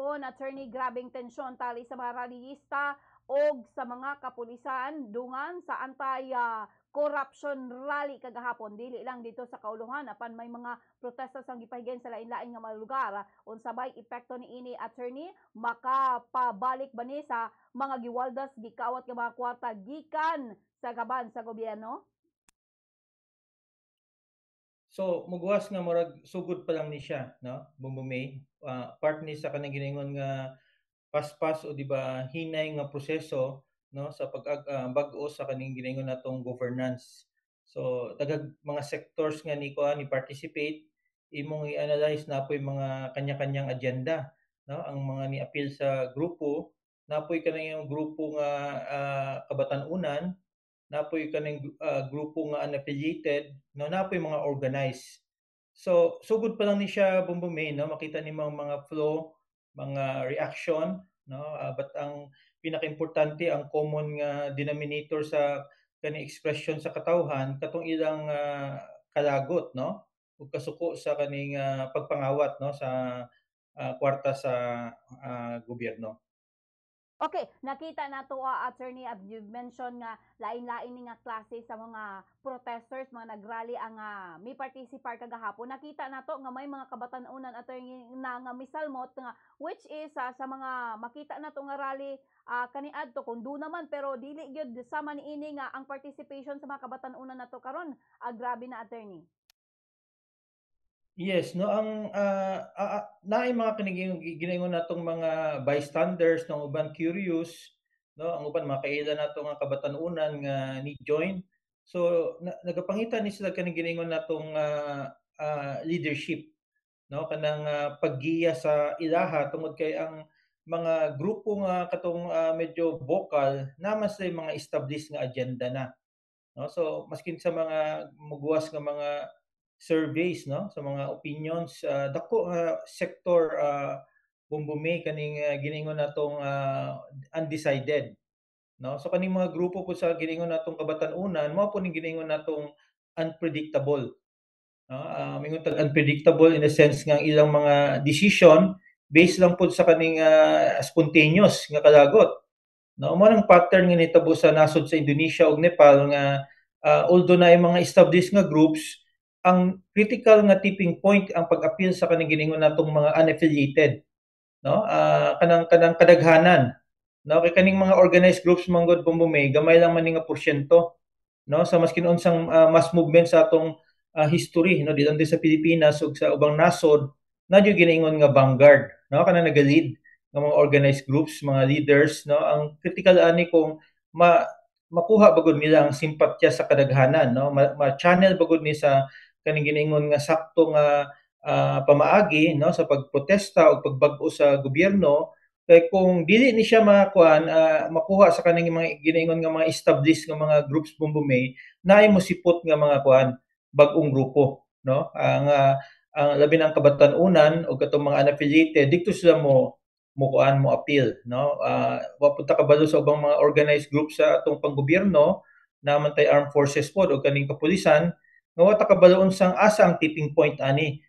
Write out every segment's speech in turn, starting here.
karon attorney grabing tensyon tali sa mga rallyista o sa mga kapulisan dungan sa anti-corruption rally kagahapon. Dili lang dito sa Kauluhan apan may mga protesta sang gipahigayon sa lain-lain nga mga lugar. Unsabay epekto ni ini attorney makapabalik ba ni sa mga giwaldas gikawat nga mga kwarta gikan sa gaban sa gobyerno? So mugwas nga murag sugod pa lang ni siya, no? Bumbumay. Part ni sa kanang giningon nga paspas o di ba hinay nga proseso, no, sa bag-o sa kaning giningon natong governance. So dagag mga sectors nga ni ni participate, imong i-analyze na po yung mga kanya-kanyang agenda, no? Ang mga ni appeal sa grupo, napoy kanang yung grupo nga kabatan-unan, napoy kaning grupo nga unaffiliated, no, napoy mga organized. So sugod pa lang ni siya bumbumay, no, makita ni mga flow, mga reaction, no, but ang pinakaimportante ang common nga denominator sa kani expression sa katawhan katong ilang kalagot, no, ug kasuko sa kaning pagpangawat, no, sa kwarta sa gobyerno. Okay, nakita na to attorney you mentioned nga lain-lain ni nga klase sa mga protesters, mga nagrally ang may participar kagahapon. Nakita na to nga may mga kabatan-unan attorney na nga misalmot nga which is sa mga makita na to nga rally kaniadto kung do naman pero dili gyud sama ni ini nga ang participation sa mga kabatan-unan nato karon grabe na attorney. Yes, no, ang naay mga ginaingon natong mga bystanders ng uban curious, no, ang uban makaila nato nga kabatan-unan nga ni join. So nagapangita ni sila kaning ginaingon natong leadership, no, kanang paggiya sa ilaha tungod kay ang mga grupo nga katong medyo vocal naman sila mga established nga agenda na, no. So maskin sa mga mugwas nga mga surveys, no, sa mga opinions, dako sector bumbumi kaning giningon natong undecided, no. So kaning mga grupo po sa giningon natong kabatan-unan mao po ning giningon natong unpredictable, no. Mingon tag unpredictable in the sense nga ang ilang mga decision based lang po sa kaning spontaneous nga kalagot, no. Mao nang pattern nga nitabo sa nasod sa Indonesia ug Nepal nga although naay mga established nga groups, ang critical nga tipping point ang pag-appeal sa kaning giningon natong mga unaffiliated, no. Kanang kanang kadaghanan, no, kay kaning mga organized groups manggod bumbumay gamay lang man ni nga porsyento, no, sa maskin unsang mass movement sa atong history, no, dito sa Pilipinas ug sa ubang nasod na giningon nga vanguard, no, kanang naga-lead ng mga organized groups, mga leaders, no. Ang critical ani kung makuha bagod nila ang simpatya sa kadaghanan, no, ma-channel bagod ni sa kaning giningon nga sakto nga pamaagi, no, sa pagprotesta o pagbag-o sa gobyerno. Kay kung dili ni siya makuha sa kaning mga giningon nga mga established nga mga groups bumbumay, naay mo sipot nga mga bag-ong grupo, no. Ang labi ng kabatan-unan o katong mga unaffiliated dito sila mo appeal, no. Wapunta kabalo sa ubang mga organized groups sa atong panggobyerno naman tay armed forces pod o kaning kapulisan nga wa ta kabaloon sang asa ang tipping point ani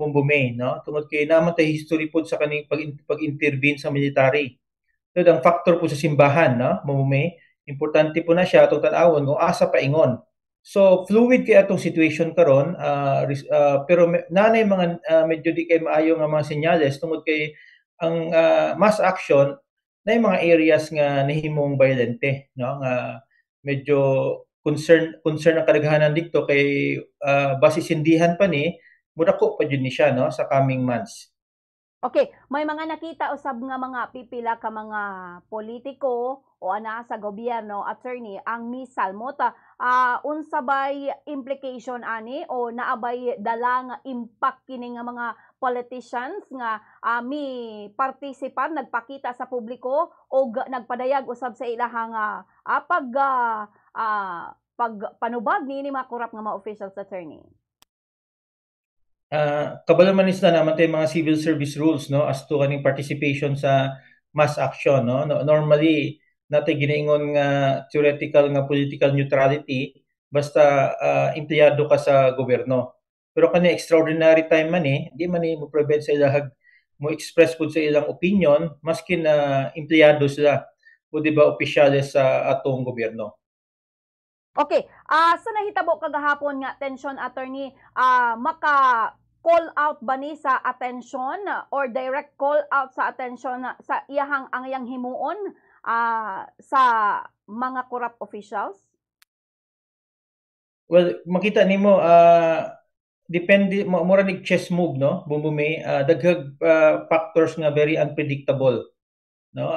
bumbumay, no, tungod kay naman tay history pod sa kaning pag-intervene sa military. Tud ang factor po sa simbahan, no, bumbumay importante po na siya atong tan-awon kung asa paingon. So fluid kay atong situation karon pero nanay mga medyo di kay maayo nga mga senyales tungod kay ang mass action na mga areas nga nahimong violente, no, nga medyo concern ang kadaghanan dito kay base sindihan pa ni mudako pa jud ni siya, no, sa coming months. Okay, may mga nakita usab nga mga pipila ka mga politiko o ana sa gobyerno attorney ang misalmot unsa bay implication ani o naabay dala nga impact kini nga mga politicians nga mi partisipar nagpakita sa publiko o nagpadayag usab sa ilahang pagpanubag ni mga korap nga mga officials attorney. Kabalo man isda naman tay mga civil service rules, no, as to kaning participation sa mass action, no. Normally natay ginaingon nga theoretical nga political neutrality basta empleyado ka sa gobyerno. Pero kani extraordinary time man di man mo prevent sa ilahag mo express pud sa ilang opinion maski na empleyado sila o di ba opisyales sa atong gobyerno. Okay, sa nahitabo kagahapon nga attention attorney, maka call out ba ni sa attention or direct call out sa attention sa iyahang ang iyang himuon sa mga corrupt officials? Well, makita nimo depende mura nig chess move no, Bumbumi, daghag factors nga very unpredictable no.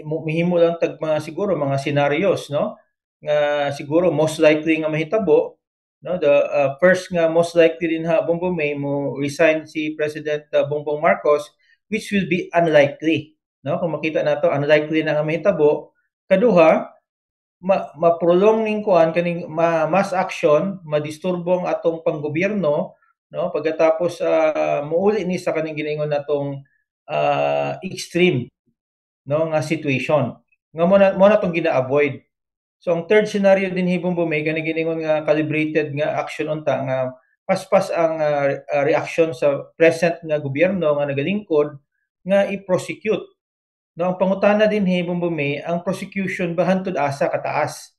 Mihimo lang tag mga siguro mga scenarios no nga siguro most likely nga mahitabo no. The first nga most likely din ha Bumbumi mo resign si President Bongbong Marcos, which will be unlikely no. Kung makita nato unlikely na nga mahitabo. Kaduha, ma-prolong ning kuan kaning mass action, madisturbong atong panggobyerno no pagkatapos muuli ni sa kaning ginaingon natong extreme no nga situation nga mo na tong gina-avoid. So ang third scenario din hibong bumay kani giningon nga calibrated nga action unta nga paspas ang reaction sa present nga gobyerno nga nagalingkod nga i-prosecute. No, ang pangutana din hibong bumay ang prosecution ba hantud asa kataas.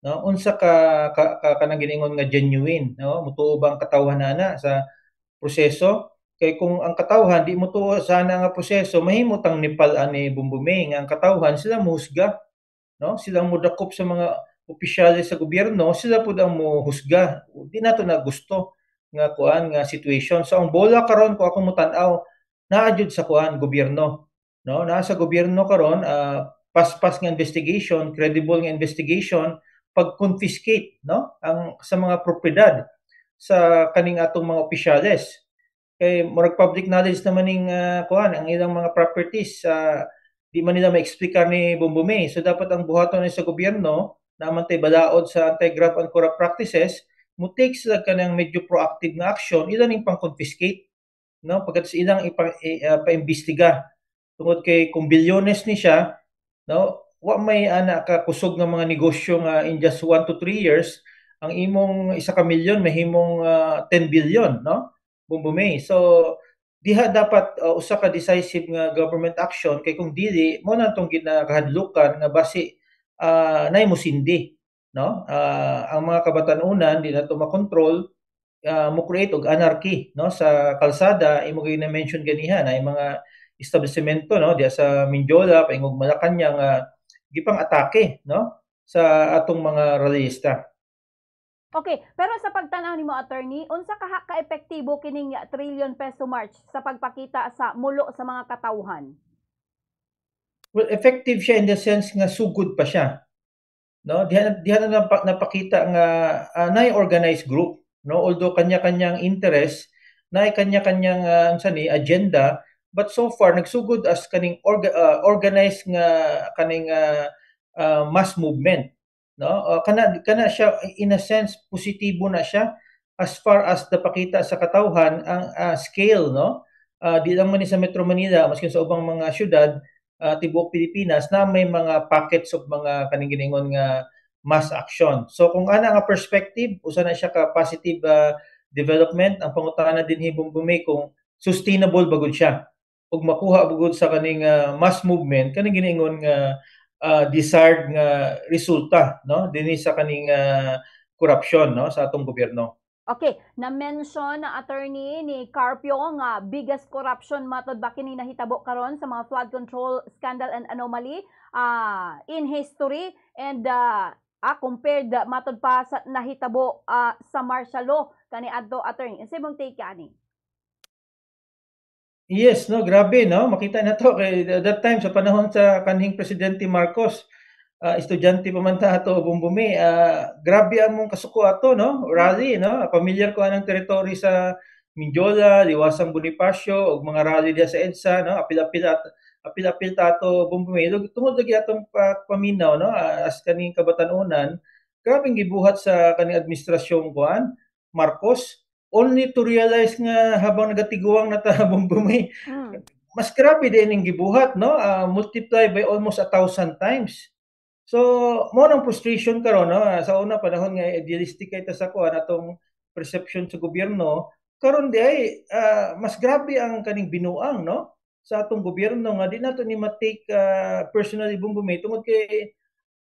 No, unsa ka kanang giningon nga genuine no, mutuo bang katawhan ana sa proseso? Kay kung ang katawhan di mutuo sana nga proseso mahimot ang nipal ani Bumbumeng ang katawhan sila mohusga no, silang modakop sa mga opisyales sa gobyerno, sila pud ang mohusga. Di nato na gusto nga kuan nga situation. So ang bola karon ko ako mutan-aw naa jud sa kuan gobyerno no, naa sa gobyerno karon paspas nga investigation, credible nga investigation, pag-confiscate no ang sa mga propiedad sa kaning atong mga opisyales. Kay murag public knowledge naman ning kuan ang ilang mga properties di man nila ma-explicar ni Bumbumay. So dapat ang buhaton ni sa gobyerno na amantay balaod sa anti-graft and corrupt practices, mo take sila kanang medyo proactive nga action, ilan ning pang-confiscate no pagkat ilang pa-imbestiga tungod kay kung bilyones ni siya no wa may ana ka kusog nga mga negosyo nga in just 1 to 3 years ang imong isa ka milyon mahimong 10 billion no Bumbumay. So diha dapat usa ka decisive nga government action kay kung dili mo na tong ginakahadlukan nga basi nay mosindi no. Ang mga kabatanunan di na to makontrol, mo create og anarchy no sa kalsada. Imo gyud na mention ganiha na mga establishmento no diya sa Mindiola paingog Malacañang gipang atake no sa atong mga rallyista. Okay, pero sa pagtanaw nimo attorney, unsa ka epektibo kining trillion peso march sa pagpakita sa mulo sa mga katawhan? Well, effective siya in the sense nga sugod pa siya no. Diha na napakita nga nay organized group no, although kanya-kanyang interest, nay kanya-kanyang unsa ni agenda, but so far nagsugod as kaning organized nga kaning mass movement no. Kana siya in a sense positibo na siya as far as napakita sa katawhan ang scale no. Di lang man ni sa Metro Manila maski sa ubang mga syudad tibuok Pilipinas na may mga pockets of mga kaning giningon nga mass action. So kung ana nga perspective usa na siya ka positive development. Ang pangutana din hibong bumi kung sustainable bagud siya ug makuha bagud sa kaning mass movement kaning giningon nga desired nga resulta no dinhi sa kaning korupsyon no sa atong gobyerno. Okay, na-mention na attorney ni Carpio nga biggest corruption matod ba kini nahitabo karon sa mga flood control scandal and anomaly in history and compared matod pa sa nahitabo sa martial law kani adto attorney. Sa imong take ani? Yes, no, grabe, no? Makita na to kay that time sa panahon sa kanhing Presidente Marcos, estudyante pa man ta ato Bumbumi, grabe among kasuko ato, no? Rally, no? Pamilyar ko anang teritoryo sa Mindiola, Liwasang Bonifacio, ug mga rally diya sa EDSA, no? Apil-apil ta ato Bumbumi. Tungod lagi atong paminaw, no? As kaning kabatanunan, grabeng gibuhat sa kaning administrasyong kuan Marcos. Only to realize nga habang nagatiguang na ta Bumbumi, mas grabe din ang gibuhat no, multiply by almost 1,000 times. So mo nang frustration karon no, sa una panahon nga idealistic kay ta sa kuan atong perception sa gobyerno, karon di ay mas grabe ang kaning binuang, no, sa atong gobyerno nga di nato ni ma-take personally Bumbumay tungod kay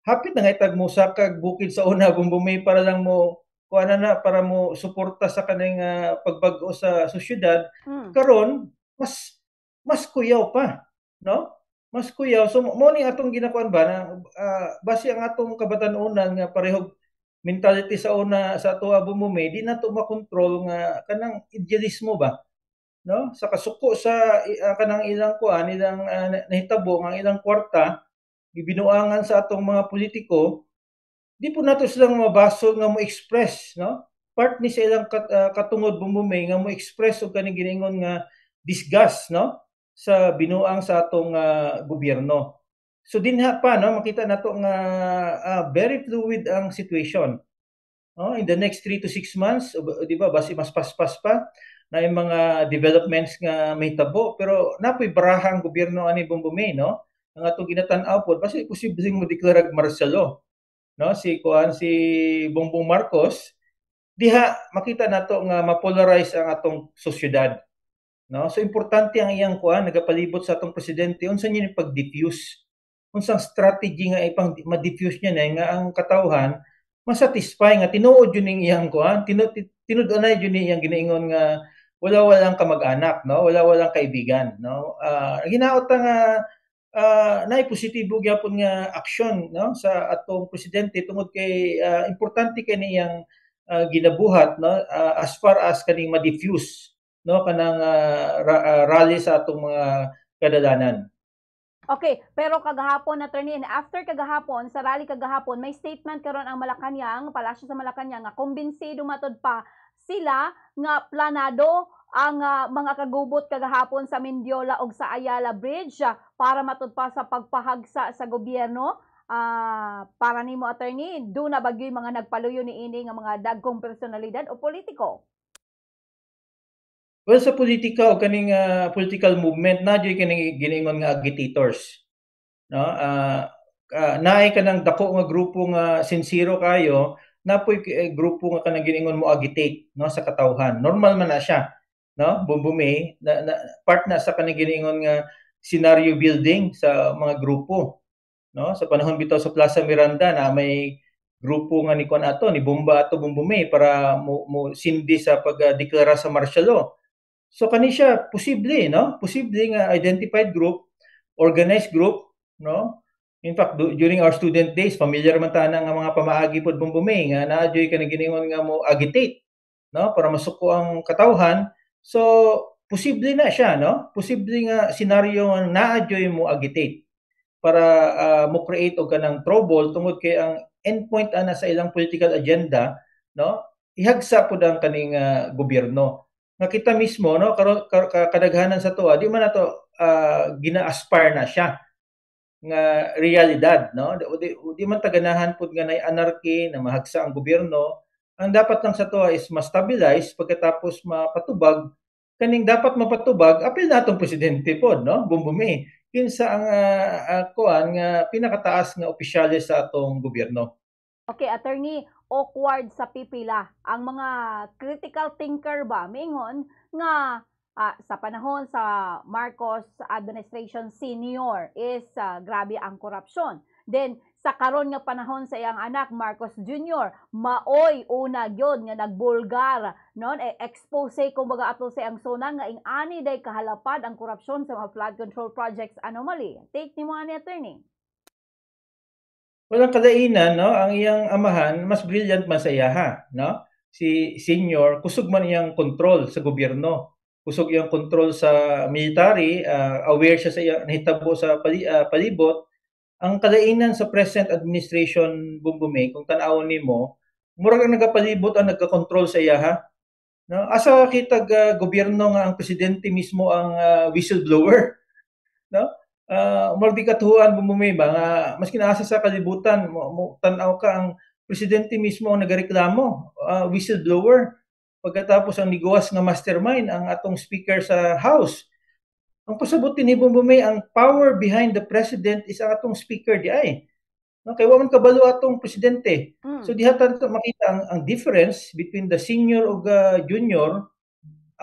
hapit na nga itag mo sa kag bukid sa una Bumbumay para lang mo kuana na para mo suporta sa kaning pagbag-o sa sosyedad. Mm. Karon mas kuyaw pa, no? Mas kuyaw. So mo ni atong ginakuan ba na base ang atong kabatanunan nga parehog mentality sa una sa ato Bumbumay di nato makontrol nga kanang idealismo ba, no? Sa kasuko sa kanang ilang kuan ilang nahitabo ang ilang kwarta gibinuangan sa atong mga politiko, di po nato silang mabasol nga mo express, no? Part ni sa ilang katungod Bumbumay nga mo express og kaning giningon nga disgust, no? Sa binuang sa atong gobyerno. So dinha pa no makita nato nga very fluid ang situation. No? In the next 3 to 6 months, di ba, basi mas paspas pa na yung mga developments nga may tabo pero napoy barahang gobyerno ani Bumbumay, no? Ang atong ginatan-aw pod basi posibleng mo deklarag martial law, no? Si Bongbong Marcos diha makita nato nga mapolarize ang atong sosyedad, no? So importante ang iyang kuan nagapalibot sa atong presidente unsa niya ni pag-diffuse. Unsang strategy nga ipang ma-diffuse niya na nga ang katawhan masatisfy nga tinuod yun ning iyang kuan tinud-anay yun iyang ginaingon nga wala-walang kamag-anak, no? Wala-walang kaibigan, no? Hinaot nga naay positibo gyapon nga aksyon, no, sa atong presidente tungod kay importante kay niyang ginabuhat, no, as far as kaning ma-diffuse, no, kanang rally sa atong mga kadalanan. Okay, pero kagahapon attorney, and after kagahapon sa rally kagahapon may statement karon ang Malacañang, palasyo sa Malacañang nga kumbinsido matud pa sila nga planado ang mga kagubot kagahapon sa Mendiola ug sa Ayala Bridge para matud pa sa pagpahagsa sa gobyerno. Para nimo attorney, do na bagyoy mga nagpaluyo ni ini nga mga dagkong personalidad o politiko? Well, sa politika o kaning political movement na joy kaning giningon nga agitators, no? Naay kanang dako nga grupo nga sincero kayo, napoy grupo nga kanang giningon mo agitate, no, sa katawhan. Normal man na siya, no? Bumbumay na part na sa kanang giningon nga scenario building sa mga grupo, no? Sa panahon bitaw sa Plaza Miranda na may grupo nga ni kuan ato ni Bomba ato Bumbumay para mo sindi sa pagdeklara sa martial law. So kani siya posible, no? Posible nga identified group, organized group, no? In fact, during our student days, familiar man ta nga mga pamaagi pod Bumbumay nga naadyoy kanang giningon nga mo agitate, no? Para masuko ang katawhan. So posible na siya, no? Posible nga senaryo nga naadyoy mo agitate para mo create og kanang trouble tungod kay ang endpoint ana sa ilang political agenda, no? Ihagsa pud ang kaning gobyerno nga kita mismo, no, karon kadaghanan sa tuwa di man nato gina-aspire na siya nga realidad, no? Di man taganahan pud nga nay anarchy na mahagsa ang gobyerno. Ang dapat lang sa tuwa is ma-stabilize pagkatapos mapatubag kaning dapat mapatubag apil natong presidente pod, no? Bumbumay kinsa ang kuan nga pinakataas nga opisyales sa atong gobyerno. Okay, attorney, awkward sa pipila ang mga critical thinker ba mingon nga sa panahon sa Marcos administration senior is grabe ang korupsyon. Then sa karon nga panahon sa iyang anak Marcos Jr. maoy una gyud nga nagbulgar non expose kumbaga ato sa iyang sona nga ing-ani day kahalapad ang korupsyon sa mga flood control projects anomaly. Take nimo ani attorney. Walang kalainan, no? Ang iyang amahan mas brilliant man sa iyaha, no? Si senior kusog man iyang control sa gobyerno. Kusog iyang control sa military, aware siya sa iyang nahitabo sa palibot. Ang kalainan sa present administration Bumbumay kung tan-awon nimo, murag ang nagapalibot ang nagka-control sa iyaha, no? Asa kitag gobyerno nga ang presidente mismo ang whistleblower, no? Murag di katuhuan Bumbumay ba nga maski naasa sa kalibutan mo tan-aw ka ang presidente mismo ang nagareklamo, whistleblower. Pagkatapos ang niguwas nga mastermind ang atong speaker sa House. Ang pasabot ni Bumbumay ang power behind the president is ang atong speaker di ay. No, kay wa man kabalo atong presidente. So diha ta makita ang difference between the senior ug junior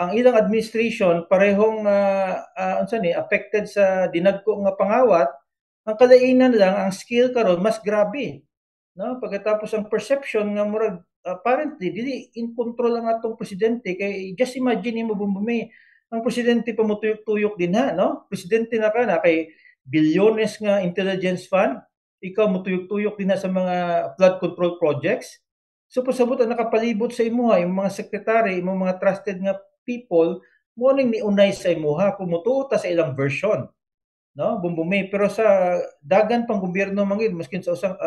ang ilang administration parehong unsa ni affected sa dinadko nga pangawat, ang kalainan lang ang skill karon mas grabe, no? Pagkatapos ang perception nga murag apparently dili in control ang atong presidente kay just imagine mo Bumbumi, ang presidente pamutuyok-tuyok din ha, no? Presidente na ka na kay bilyones nga intelligence fund, ikaw mutuyok-tuyok din na sa mga flood control projects. So pasabot ang nakapalibot sa imuha, yung mga sekretary, yung mga trusted nga people, mo ning niunay sa imuha, kumutuo ta sa ilang version, no? Bumbumi, pero sa dagan pang gobyerno mangid maskin sa usang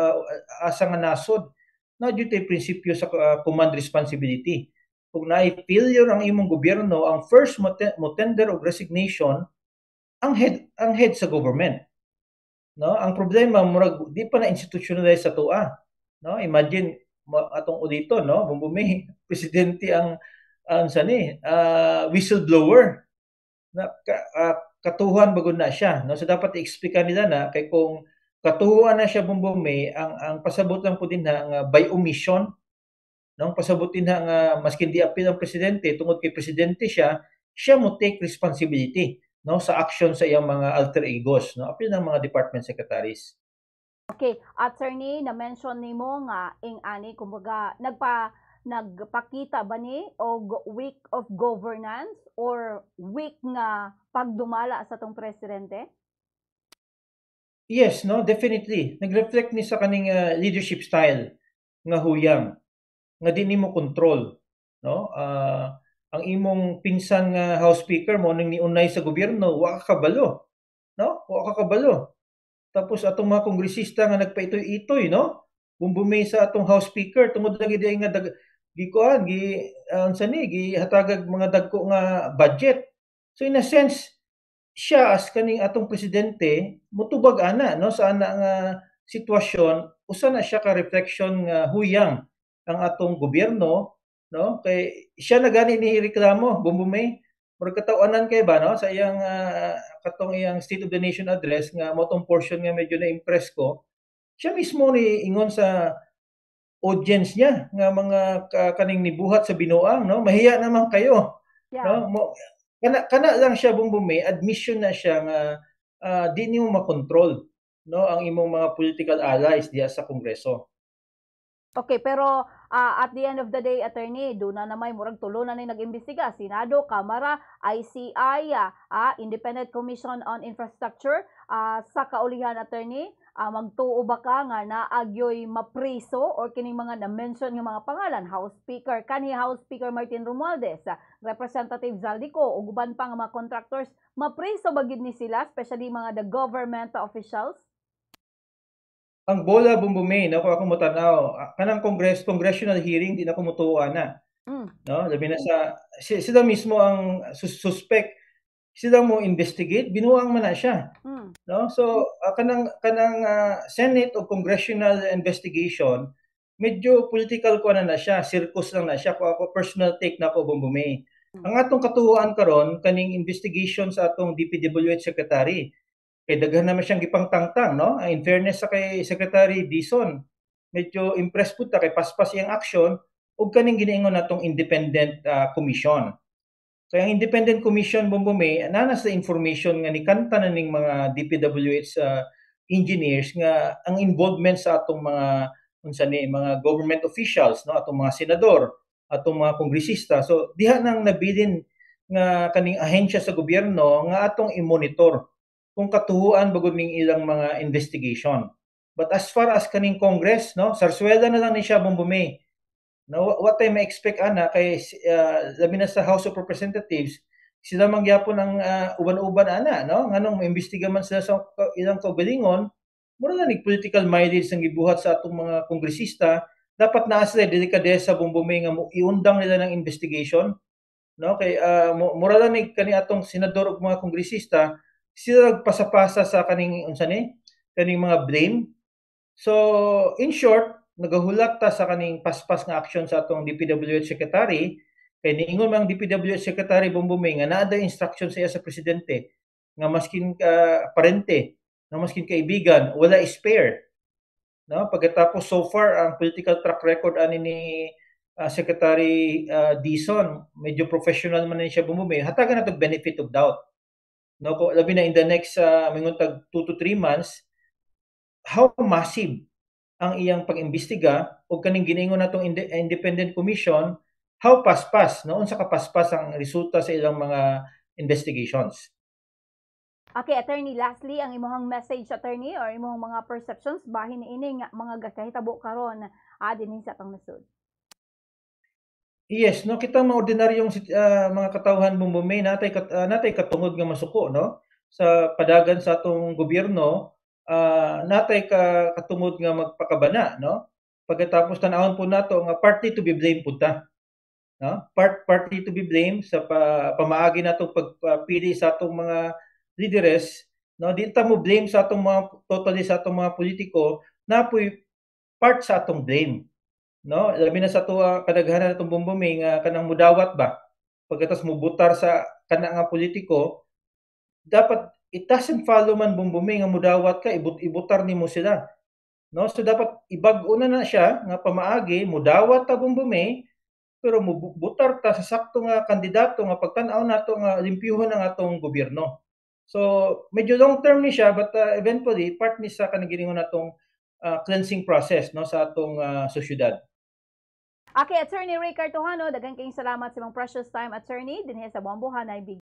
asa nga nasod, na duty prinsipyo sa command responsibility. Kung naay failure ang imong gobyerno, ang first mo tender of resignation ang head sa government, no? Ang problema murag di pa na institutionalize sa tua, no? Imagine atong udito, no? Bumbumi, presidente ang sani whistleblower na katuhuan bagod na siya, no? So dapat i-explica nila na kay kung katuhuan na siya Bumbumi, ang pasabot lang po din na nga by omission, no? Pasabot din na nga maskin di apil ang presidente tungod kay presidente siya mo take responsibility, no, sa action sa iyang mga alter egos, no? Apil ng mga department secretaries. Okay, attorney, na-mention nimo nga ing ani kumbaga nagpakita ba ni og weak of governance or weak nga pagdumala sa tong presidente? Yes, no, definitely. Nag-reflect ni sa kaning leadership style nga huyang, nga di nimo control, no? Ang imong pinsan nga House Speaker mo ning niunay sa gobyerno, wa ka kabalo, no? Wa ka kabalo. Tapos atong mga kongresista nga nagpaitoy-itoy, no? Bumbumi sa atong House Speaker tungod lagi di nga gikuan unsa ni gihatagag mga dagko nga budget. So in a sense, siya as kaning atong presidente motubag ana, no, sa ana nga sitwasyon, usa na siya ka reflection nga huyang ang atong gobyerno, no? Kay siya na gani ni reklamo Bumbumi, murag katawanan kay ba, no, sa iyang katong iyang State of the Nation address nga motong portion nga medyo na-impress ko. Siya mismo ni ingon sa audience niya nga mga kaning nibuhat sa binuang, no? Mahiya naman kayo, Yeah. no? Kana lang siya Bumbumi, admission na siya nga di nimo makontrol, no, ang imong mga political allies diya sa Kongreso. Okay, pero at the end of the day, attorney, doon na namay murag tulo na ni nag-imbestiga, Senado, Kamara, ICI, Independent Commission on Infrastructure, sa kaulihan, attorney, magtuo ba ka nga naagyoy mapriso or kining mga na-mention nga mga pangalan, House Speaker, kanhi House Speaker Martin Romualdez, Representative Zaldico, ug uban pa nga mga contractors, mapriso ba gid ni sila, especially mga the government officials? Ang bola Bumbumi, no, kung ako mo tanaw, kanang congressional hearing di na kumutuo na, Mm. no? Labi na sa sila mismo ang suspect, sila mo investigate, binuang man na siya, no? So kanang Senate o congressional investigation, medyo political ko na siya, circus lang na siya. Kung ako personal take na ko Bumbumi. Ang atong katuoan karon kaning investigation sa atong DPWH secretary, kay daghan naman siyang gipangtangtang, no? In fairness sa kay Secretary Dizon, medyo impressed pud ta kay paspas iyang action ug kaning ginaingon natong independent commission. Kaya ang independent commission Bumbumi ana sa information nga nikanta na ning mga DPWH engineers nga ang involvement sa atong mga unsa ni mga government officials, no, atong mga senador, atong mga kongresista. So diha nang nabilin nga kaning ahensya sa gobyerno nga atong i-monitor kung katuhuan bagod ning ilang mga investigation. But as far as kaning Congress, no, sarswela na lang ni siya Bumbumi. No, what I may expect ana kay labi na sa House of Representatives, sila mangyapon ang uban-uban ana, no, nganong maimbestiga man sila sa ilang kaugalingon, mura na nig political mileage ang gibuhat sa atong mga kongresista, dapat naa sila delikadesa Bumbumi nga iundang nila ng investigation, no, kay mura lang nig kani atong senador ug mga kongresista, sila nagpasa-pasa sa kaning unsa ni kaning mga blame. So in short, nagahulat ta sa kaning paspas nga action sa atong DPWH secretary, kay niingon mang DPWH secretary Bumbumi nga naa instruction sa iya sa presidente nga maskin parente, nga maskin kaibigan, wala spare, no? Pagkatapos so far ang political track record ani ni Secretary Dizon, medyo professional man na siya bumumi, hatagan na to benefit of doubt. No, ko labi na in the next mingon tag 2 to 3 months, how massive ang iyang pag-imbestiga o kaning giningon natong independent commission, how paspas, no, unsa ka paspas ang resulta sa ilang mga investigations. Okay, attorney, lastly, ang imong message, attorney, or imong mga perceptions bahin niini nga mga gakahitabo karon dinhi sa atong nasud. Yes, no, kita mga ordinaryong mga katawhan bumumi natay katungod nga masuko, no, sa padagan sa atong gobyerno, natay katungod nga magpakabana, no. Pagkatapos tan-awon po nato nga party to be blamed pud ta, no. Party to be blamed sa pamaagi natong pagpili sa atong mga lideres, no. Di ta mo blame sa atong mga totally sa atong mga politiko, napoy part sa atong blame. No, labi na sa tuwa kadaghanan natong bumbumi nga kanang mudawat ba pagkatas mubutar sa kana nga politiko, dapat it doesn't follow man bumbumi nga mudawat ka ibutar nimo sila, no. So dapat ibag-o na siya nga pamaagi mudawat ta bumbumi pero mubutar ta sa sakto nga kandidato nga pagtan-aw nato nga limpyuhon ang atong gobyerno. So medyo long term ni siya but eventually part ni sa kanang giningon natong cleansing process, no, sa atong sosyedad. Okay, attorney Ray Cartojano, daghang kayong salamat sa imong precious time, attorney, dinhi sa Buang Buhanay.